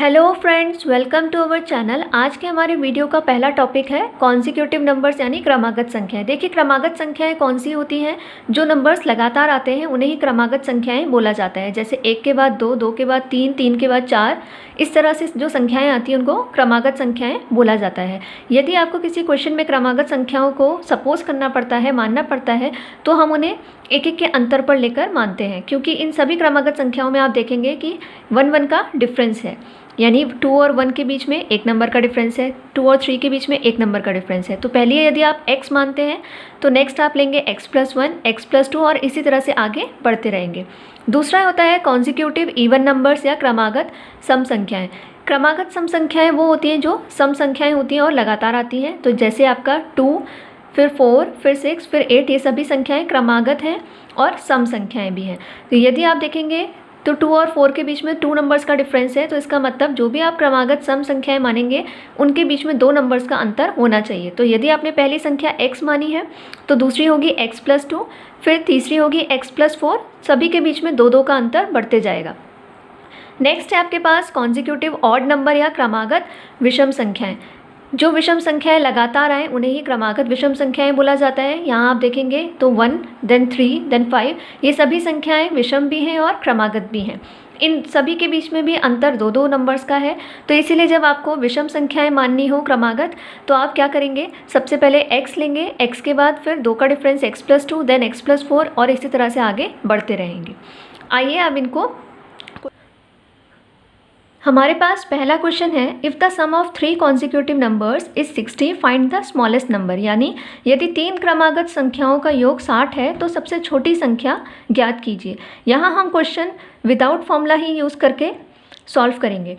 Hello friends, welcome to our channel. आज के हमारे वीडियो का पहला टॉपिक है कॉन्जिक्यूटिव नंबर्स यानी क्रमागत संख्याएं। देखिए, क्रमागत संख्याएं कौन सी होती हैं? जो नंबर्स लगातार आते हैं उन्हें ही क्रमागत संख्याएं बोला जाता है। जैसे एक के बाद दो, दो के बाद तीन, तीन के बाद चार, इस तरह से जो संख्याएं आती हैं उनको क्रमागत संख्याएं बोला जाता है। यदि आपको किसी क्वेश्चन में क्रमागत संख्याओं को सपोज करना पड़ता है, मानना पड़ता है, तो हम उन्हें एक एक के अंतर पर लेकर मानते हैं, क्योंकि इन सभी क्रमागत संख्याओं में आप देखेंगे कि 1 का डिफरेंस है, यानी 2 और 1 के बीच में 1 नंबर का डिफरेंस है, 2 और 3 के बीच में 1 नंबर का डिफरेंस है। तो पहले यदि आप x मानते हैं तो नेक्स्ट आप लेंगे x+1, x+2 और इसी तरह से आगे बढ़ते रहेंगे। दूसरा होता है कॉन्जिक्यूटिव इवन नंबर्स या क्रमागत सम संख्याएं। क्रमागत सम संख्याएं वो होती हैं जो सम संख्याएं होती हैं और लगातार आती हैं। तो जैसे आपका 2, फिर 4, फिर 6, फिर 8, ये सभी संख्याएं क्रमागत हैं और सम संख्याएं भी हैं। तो यदि आप देखेंगे तो 2 और 4 के बीच में 2 नंबर्स का डिफरेंस है, तो इसका मतलब जो भी आप क्रमागत सम संख्याएं मानेंगे उनके बीच में 2 नंबर्स का अंतर होना चाहिए। तो यदि आपने पहली संख्या x मानी है तो दूसरी होगी x+2, फिर तीसरी होगी x+4, सभी के बीच में 2-2 का अंतर बढ़ते जाएगा। नेक्स्ट है आपके पास कॉन्जिक्यूटिव ऑड नंबर या क्रमागत विषम संख्याएं। जो विषम संख्याएं लगातार आएँ उन्हें ही क्रमागत विषम संख्याएं बोला जाता है। यहाँ आप देखेंगे तो 1, देन 3, देन 5, ये सभी संख्याएं विषम भी हैं और क्रमागत भी हैं। इन सभी के बीच में भी अंतर 2-2 नंबर्स का है। तो इसीलिए जब आपको विषम संख्याएं माननी हो क्रमागत, तो आप क्या करेंगे, सबसे पहले x लेंगे, x के बाद फिर 2 का डिफरेंस x+2, देन x+4 और इसी तरह से आगे बढ़ते रहेंगे। आइए अब इनको, हमारे पास पहला क्वेश्चन है, if the sum of 3 consecutive numbers is 60 find the smallest number. यानी यदि 3 क्रमागत संख्याओं का योग 60 है तो सबसे छोटी संख्या ज्ञात कीजिए। यहाँ हम क्वेश्चन विदाउट फॉर्मूला ही यूज़ करके सॉल्व करेंगे।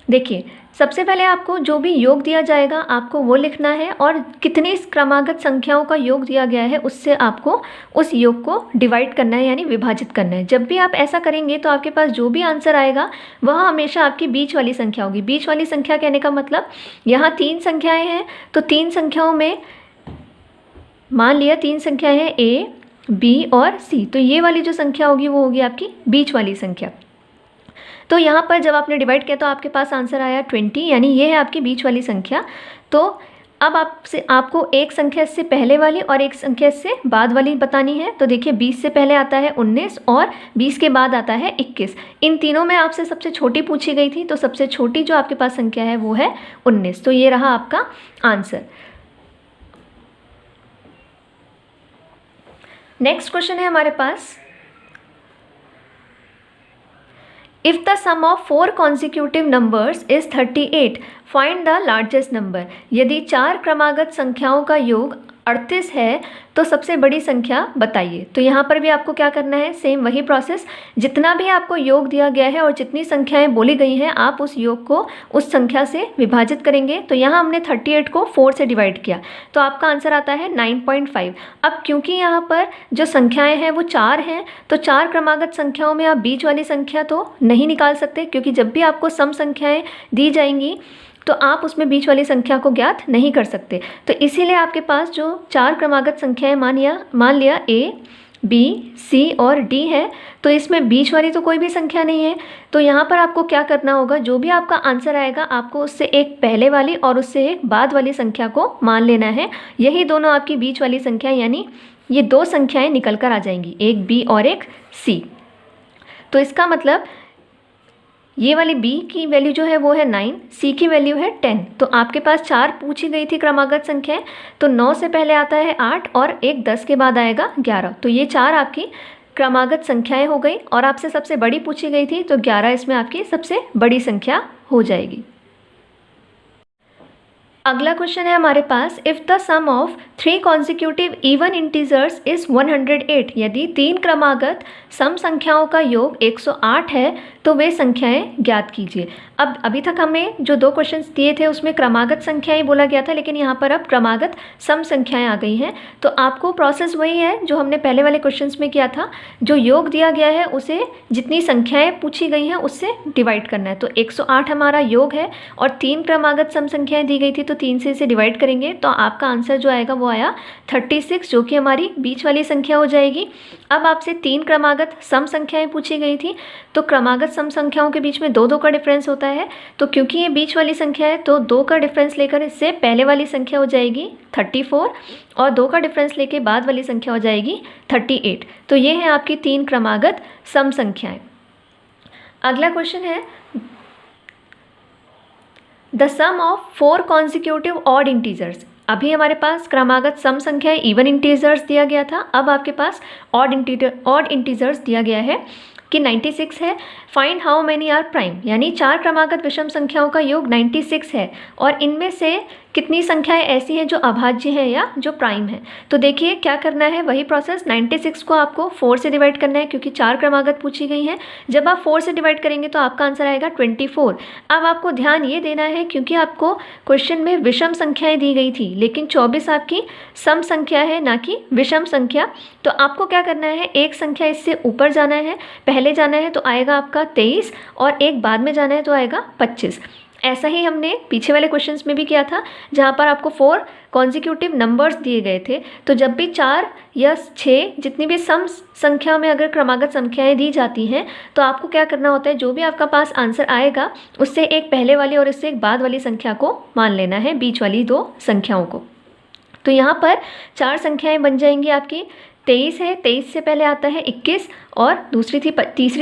देखिए, सबसे पहले आपको जो भी योग दिया जाएगा आपको वो लिखना है और कितनी क्रमागत संख्याओं का योग दिया गया है उससे आपको उस योग को डिवाइड करना है, यानी विभाजित करना है। जब भी आप ऐसा करेंगे तो आपके पास जो भी आंसर आएगा वह हमेशा आपकी बीच वाली संख्या होगी। बीच वाली संख्या कहने का मतलब, यहाँ 3 संख्याएँ हैं तो 3 संख्याओं में मान लिया 3 संख्याएँ हैं A, B और C, तो ये वाली जो संख्या होगी वो होगी आपकी बीच वाली संख्या। तो यहाँ पर जब आपने डिवाइड किया तो आपके पास आंसर आया 20, यानी ये है आपकी बीच वाली संख्या। तो अब आपको एक संख्या इससे पहले वाली और एक संख्या इससे बाद वाली बतानी है। तो देखिए, 20 से पहले आता है 19 और 20 के बाद आता है 21। इन तीनों में आपसे सबसे छोटी पूछी गई थी, तो सबसे छोटी जो आपके पास संख्या है वो है 19। तो ये रहा आपका आंसर। नेक्स्ट क्वेश्चन है हमारे पास, if the sum of 4 consecutive numbers is 38 find the largest number। यदि 4 क्रमागत संख्याओं का योग 38 है तो सबसे बड़ी संख्या बताइए। तो यहाँ पर भी आपको क्या करना है, सेम वही प्रोसेस, जितना भी आपको योग दिया गया है और जितनी संख्याएं बोली गई हैं आप उस योग को उस संख्या से विभाजित करेंगे। तो यहाँ हमने 38 को 4 से डिवाइड किया तो आपका आंसर आता है 9.5। अब क्योंकि यहाँ पर जो संख्याएं हैं वो 4 हैं, तो 4 क्रमागत संख्याओं में आप बीच वाली संख्या तो नहीं निकाल सकते, क्योंकि जब भी आपको सम संख्याएँ दी जाएंगी तो आप उसमें बीच वाली संख्या को ज्ञात नहीं कर सकते। तो इसीलिए आपके पास जो 4 क्रमागत संख्याएं मान लिया A, B, C और D है, तो इसमें बीच वाली तो कोई भी संख्या नहीं है। तो यहाँ पर आपको क्या करना होगा, जो भी आपका आंसर आएगा आपको उससे एक पहले वाली और उससे एक बाद वाली संख्या को मान लेना है। यही दोनों आपकी बीच वाली संख्या, यानी ये 2 संख्याएँ निकल कर आ जाएंगी, एक B और एक C। तो इसका मतलब ये वाली B की वैल्यू जो है वो है 9, C की वैल्यू है 10। तो आपके पास 4 पूछी गई थी क्रमागत संख्याएं, तो 9 से पहले आता है 8 और एक 10 के बाद आएगा 11। तो ये 4 आपकी क्रमागत संख्याएं हो गई और आपसे सबसे बड़ी पूछी गई थी, तो 11 इसमें आपकी सबसे बड़ी संख्या हो जाएगी। अगला क्वेश्चन है हमारे पास, if the sum of 3 consecutive even integers is 108। यदि 3 क्रमागत सम संख्याओं का योग 108 है तो वे संख्याएं ज्ञात कीजिए। अब अभी तक हमें जो 2 क्वेश्चंस दिए थे उसमें क्रमागत संख्याएं बोला गया था, लेकिन यहाँ पर अब क्रमागत सम संख्याएं आ गई हैं। तो आपको प्रोसेस वही है जो हमने पहले वाले क्वेश्चंस में किया था, जो योग दिया गया है उसे जितनी संख्याएं पूछी गई हैं उससे डिवाइड करना है। तो 108 हमारा योग है और 3 क्रमागत सम संख्याएँ दी गई थी, तो 3 से इसे डिवाइड करेंगे तो आपका आंसर जो आएगा वो आया 36, जो कि हमारी बीच वाली संख्या हो जाएगी। अब आपसे 3 क्रमागत सम संख्याएं पूछी गई थी, तो क्रमागत सम संख्याओं के बीच में 2-2 का डिफरेंस होता है। तो क्योंकि ये बीच वाली संख्या है तो 2 का डिफरेंस लेकर इससे पहले वाली संख्या हो जाएगी 34 और 2 का डिफरेंस लेके बाद वाली संख्या हो जाएगी 38। तो ये है आपकी 3 क्रमागत सम संख्याएं। अगला क्वेश्चन है the sum of 4 consecutive odd integers. अभी हमारे पास क्रमागत सम संख्या इवन इंटीजर्स दिया गया था, अब आपके पास ऑड इंटीजर्स दिया गया है कि 96 है। Find how many are prime, यानी 4 क्रमागत विषम संख्याओं का योग 96 है और इनमें से कितनी संख्याएं ऐसी हैं जो अभाज्य हैं या जो प्राइम है। तो देखिए क्या करना है, वही प्रोसेस 96 को आपको 4 से डिवाइड करना है क्योंकि 4 क्रमागत पूछी गई हैं। जब आप 4 से डिवाइड करेंगे तो आपका आंसर आएगा 24। अब आपको ध्यान ये देना है क्योंकि आपको क्वेश्चन में विषम संख्याएं दी गई थी लेकिन 24 आपकी सम संख्या है ना कि विषम संख्या। तो आपको क्या करना है, एक संख्या इससे ऊपर जाना है, पहले जाना है तो आएगा आपका 23 और एक बाद में जाना है तो आएगा 25। ऐसा ही हमने पीछे वाले क्वेश्चंस में भी किया था जहाँ पर आपको 4 कॉन्जिक्यूटिव नंबर्स दिए गए थे। तो जब भी 4 या 6 जितनी भी सम संख्या में अगर क्रमागत संख्याएं दी जाती हैं तो आपको क्या करना होता है, जो भी आपका पास आंसर आएगा उससे एक पहले वाली और इससे एक बाद वाली संख्या को मान लेना है, बीच वाली 2 संख्याओं को। तो यहाँ पर 4 संख्याएँ बन जाएंगी आपकी। 23 है, 23 से पहले आता है 21 और तीसरी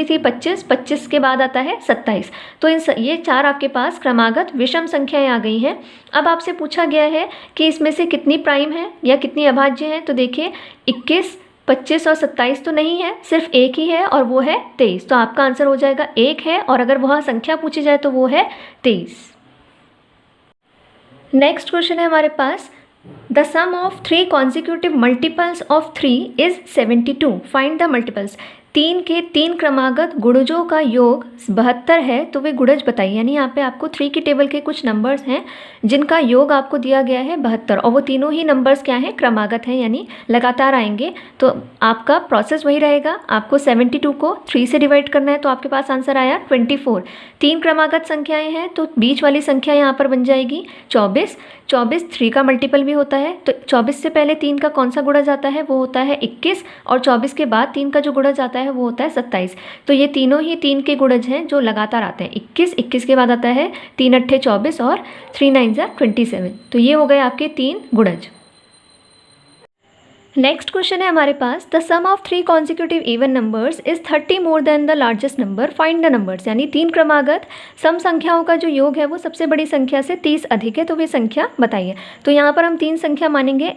थी 25, 25 के बाद आता है 27। तो ये 4 आपके पास क्रमागत विषम संख्याएं आ गई हैं। अब आपसे पूछा गया है कि इसमें से कितनी प्राइम है या कितनी अभाज्य है। तो देखिए 21, 25 और 27 तो नहीं है, सिर्फ एक ही है और वो है 23। तो आपका आंसर हो जाएगा 1 है और अगर वह संख्या पूछी जाए तो वो है 23। नेक्स्ट क्वेश्चन है हमारे पास The sum of 3 consecutive multiples of 3 is 72. Find the multiples. 3 के 3 क्रमागत गुणजों का योग 72 है तो वे गुणज बताइए। यानी यहाँ पे आपको 3 की टेबल के कुछ नंबर्स हैं जिनका योग आपको दिया गया है 72 और वो तीनों ही नंबर्स क्या हैं, क्रमागत हैं यानी लगातार आएंगे। तो आपका प्रोसेस वही रहेगा, आपको 72 को 3 से डिवाइड करना है तो आपके पास आंसर आया 24। 3 क्रमागत संख्याएं हैं तो बीच वाली संख्या यहाँ पर बन जाएगी 24। 24 3 का मल्टीपल भी होता है तो 24 से पहले 3 का कौन सा गुणज आता है, वो होता है 21 और 24 के बाद 3 का जो गुणज आता है वो होता है 27। तो ये तीनों ही 3 के गुणज हैं जो लगातार आते हैं। 21 के बाद आता है 3 अट्ठे 24 और 3 9 27। तो ये हो गए आपके 3 गुणज। नेक्स्ट क्वेश्चन है हमारे पास the sum of 3 consecutive even numbers is 30 more than the largest number, find the numbers. यानी 3 क्रमागत सम संख्याओं का जो योग है वो सबसे बड़ी संख्या से 30 अधिक है तो वे संख्या बताइए। तो यहाँ पर हम 3 संख्या मानेंगे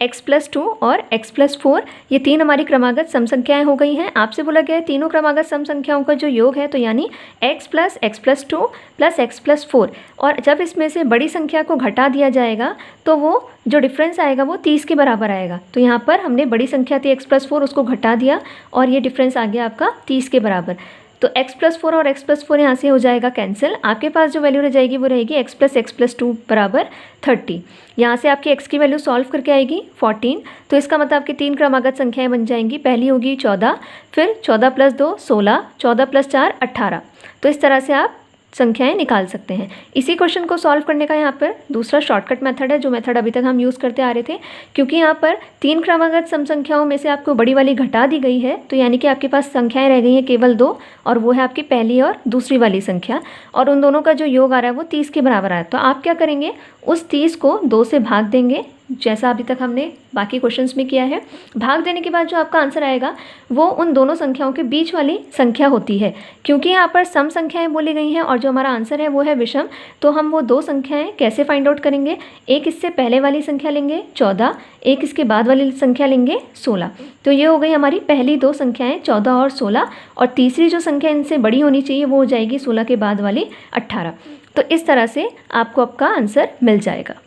x+2 और x+4। ये 3 हमारी क्रमागत सम संख्याएं हो गई हैं। आपसे बोला गया है तीनों क्रमागत सम संख्याओं का जो योग है तो यानी x + x+2 + x+4 और जब इसमें से बड़ी संख्या को घटा दिया जाएगा तो वो जो डिफरेंस आएगा वो 30 के बराबर आएगा। तो यहाँ पर हमने बड़ी संख्या थी x+4 उसको घटा दिया और ये डिफरेंस आ गया आपका 30 के बराबर। तो x+4 और x+4 यहाँ से हो जाएगा कैंसिल। आपके पास जो वैल्यू रह जाएगी वो रहेगी x + x+2 = 30। यहाँ से आपकी x की वैल्यू सॉल्व करके आएगी 14। तो इसका मतलब आपकी 3 क्रमागत संख्याएं बन जाएंगी। पहली होगी 14, फिर 14 + 2 16, 14 + 4 18। तो इस तरह से आप संख्याएं निकाल सकते हैं। इसी क्वेश्चन को सॉल्व करने का यहाँ पर दूसरा शॉर्टकट मेथड है जो मेथड अभी तक हम यूज़ करते आ रहे थे। क्योंकि यहाँ पर 3 क्रमागत सम संख्याओं में से आपको बड़ी वाली घटा दी गई है तो यानी कि आपके पास संख्याएं रह गई हैं केवल 2 और वो है आपकी पहली और दूसरी वाली संख्या और उन दोनों का जो योग आ रहा है वो 30 के बराबर आ रहा है। तो आप क्या करेंगे, उस 30 को 2 से भाग देंगे जैसा अभी तक हमने बाकी क्वेश्चंस में किया है। भाग देने के बाद जो आपका आंसर आएगा वो उन दोनों संख्याओं के बीच वाली संख्या होती है। क्योंकि यहाँ पर सम संख्याएं बोली गई हैं और जो हमारा आंसर है वो है विषम, तो हम वो 2 संख्याएं कैसे फाइंड आउट करेंगे, एक इससे पहले वाली संख्या लेंगे 14, एक इसके बाद वाली संख्या लेंगे 16। तो ये हो गई हमारी पहली 2 संख्याएँ 14 और 16 और तीसरी जो संख्या इनसे बड़ी होनी चाहिए वो हो जाएगी 16 के बाद वाली 18। तो इस तरह से आपको आपका आंसर मिल जाएगा।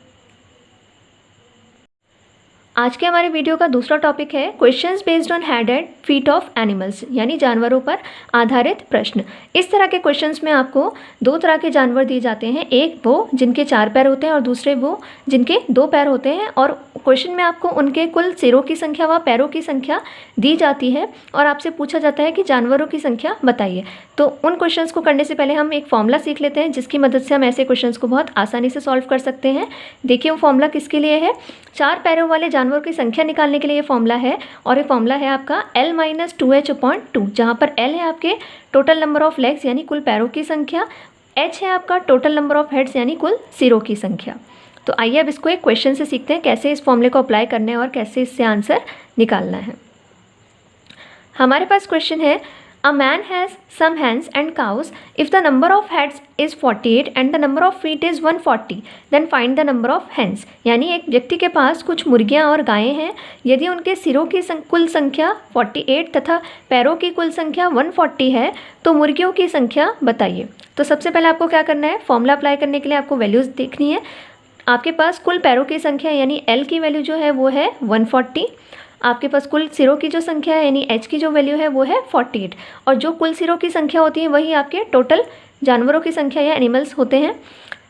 आज के हमारे वीडियो का दूसरा टॉपिक है questions based on head and feet of animals, यानी जानवरों पर आधारित प्रश्न। इस तरह के क्वेश्चंस में आपको 2 तरह के जानवर दिए जाते हैं, एक वो जिनके 4 पैर होते हैं और दूसरे वो जिनके 2 पैर होते हैं और क्वेश्चन में आपको उनके कुल सिरों की संख्या व पैरों की संख्या दी जाती है और आपसे पूछा जाता है कि जानवरों की संख्या बताइए। तो उन क्वेश्चंस को करने से पहले हम एक फॉर्मूला सीख लेते हैं जिसकी मदद से हम ऐसे क्वेश्चंस को बहुत आसानी से सॉल्व कर सकते हैं। देखिए वो फॉर्मूला किसके लिए है, 4 पैरों वाले जानवर जानवरों की संख्या निकालने के लिए ये फॉर्मूला है, और ये फॉर्मूला है आपका L माइनस 2H/2, जहाँ पर L है आपके टोटल नंबर ऑफ लेग्स यानी कुल पैरों की संख्या, H है आपका टोटल नंबर ऑफ हेड्स यानी कुल सिरों की संख्या। तो आइए अब इसको एक क्वेश्चन से सीखते हैं कैसे इस फॉर्मूले को अप्लाई करना है और कैसे इससे आंसर निकालना है। हमारे पास क्वेश्चन है, a man has some hens and cows. If the number of heads is 48 and the number of feet is 140, then find the number of hens. यानी एक व्यक्ति के पास कुछ मुर्गियाँ और गायें हैं, यदि उनके सिरों की कुल संख्या 48 तथा पैरों की कुल संख्या 140 है तो मुर्गियों की संख्या बताइए। तो सबसे पहले आपको क्या करना है, फॉर्मूला अप्लाई करने के लिए आपको वैल्यूज़ देखनी है। आपके पास कुल पैरों की संख्या यानी L की वैल्यू जो है वो है 140, आपके पास कुल सिरों की जो संख्या है यानी H की जो वैल्यू है वो है 48, और जो कुल सिरों की संख्या होती है वही आपके टोटल जानवरों की संख्या या एनिमल्स होते हैं।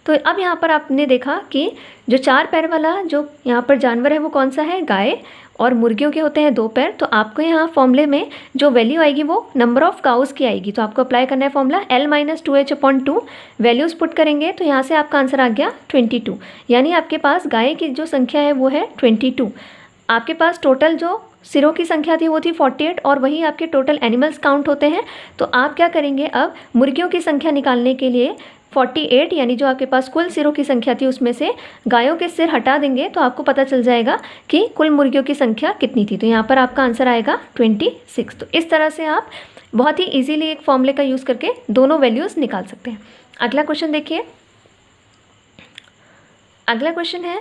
तो अब यहाँ पर आपने देखा कि जो 4 पैर वाला जो यहाँ पर जानवर है वो कौन सा है, गाय, और मुर्गियों के होते हैं 2 पैर। तो आपको यहाँ फॉर्मूले में जो वैल्यू आएगी वो नंबर ऑफ काउस की आएगी। तो आपको अप्लाई करना है formula L minus 2H/2, values put करेंगे तो यहाँ से आपका आंसर आ गया 22, यानी आपके पास गाय की जो संख्या है वो है 22। आपके पास टोटल जो सिरों की संख्या थी वो थी 48, और वही आपके टोटल एनिमल्स काउंट होते हैं। तो आप क्या करेंगे, अब मुर्गियों की संख्या निकालने के लिए 48 यानी जो आपके पास कुल सिरों की संख्या थी उसमें से गायों के सिर हटा देंगे तो आपको पता चल जाएगा कि कुल मुर्गियों की संख्या कितनी थी। तो यहाँ पर आपका आंसर आएगा 26। तो इस तरह से आप बहुत ही ईजीली एक फॉर्मूले का यूज़ करके दोनों वैल्यूज़ निकाल सकते हैं। अगला क्वेश्चन देखिए। अगला क्वेश्चन है,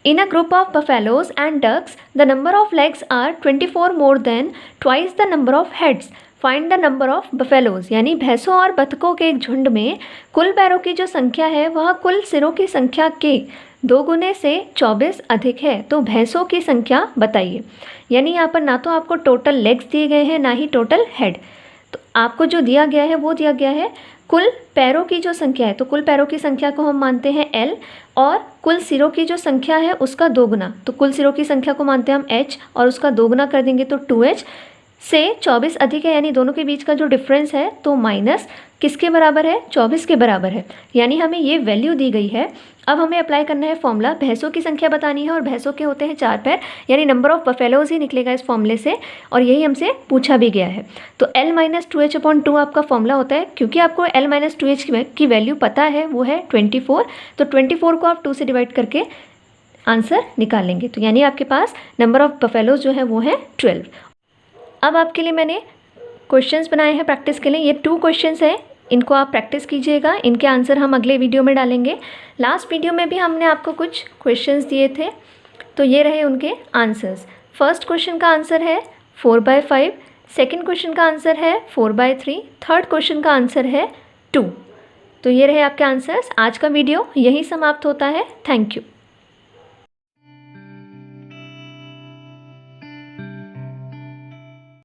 In a group of buffaloes and ducks, the number of legs are 24 more than twice the number of heads. Find the number of buffaloes. यानी भैंसों और बतखों के एक झुंड में कुल पैरों की जो संख्या है वह कुल सिरों की संख्या के 2 गुने से 24 अधिक है, तो भैंसों की संख्या बताइए। यानी यहाँ पर ना तो आपको टोटल लेग्स दिए गए हैं ना ही टोटल हेड, तो आपको जो दिया गया है वो दिया गया है कुल पैरों की जो संख्या है। तो कुल पैरों की संख्या को हम मानते हैं L, और कुल सिरों की जो संख्या है उसका 2 गुना, तो कुल सिरों की संख्या को मानते हैं हम H, और उसका 2 गुना कर देंगे तो 2H से 24 अधिक है, यानी दोनों के बीच का जो डिफरेंस है तो माइनस किसके बराबर है, 24 के बराबर है। यानी हमें ये वैल्यू दी गई है। अब हमें अप्लाई करना है फॉर्मूला, भैंसों की संख्या बतानी है और भैंसों के होते हैं 4 पैर, यानी नंबर ऑफ बफेलोज ही निकलेगा इस फॉर्मूले से, और यही हमसे पूछा भी गया है। तो L माइनस 2H/2 आपका फॉर्मूला होता है। क्योंकि आपको L माइनस 2H की वैल्यू पता है वो है 24, तो 24 को आप 2 से डिवाइड करके आंसर निकालेंगे। तो यानी आपके पास नंबर ऑफ बफेलोज जो है वो है 12। अब आपके लिए मैंने क्वेश्चंस बनाए हैं प्रैक्टिस के लिए। ये 2 क्वेश्चंस हैं, इनको आप प्रैक्टिस कीजिएगा। इनके आंसर हम अगले वीडियो में डालेंगे। लास्ट वीडियो में भी हमने आपको कुछ क्वेश्चंस दिए थे, तो ये रहे उनके आंसर्स। फर्स्ट क्वेश्चन का आंसर है 4/5, सेकंड क्वेश्चन का आंसर है 4/3, थर्ड क्वेश्चन का आंसर है 2। तो ये रहे आपके आंसर्स। आज का वीडियो यहीं समाप्त होता है। Thank you.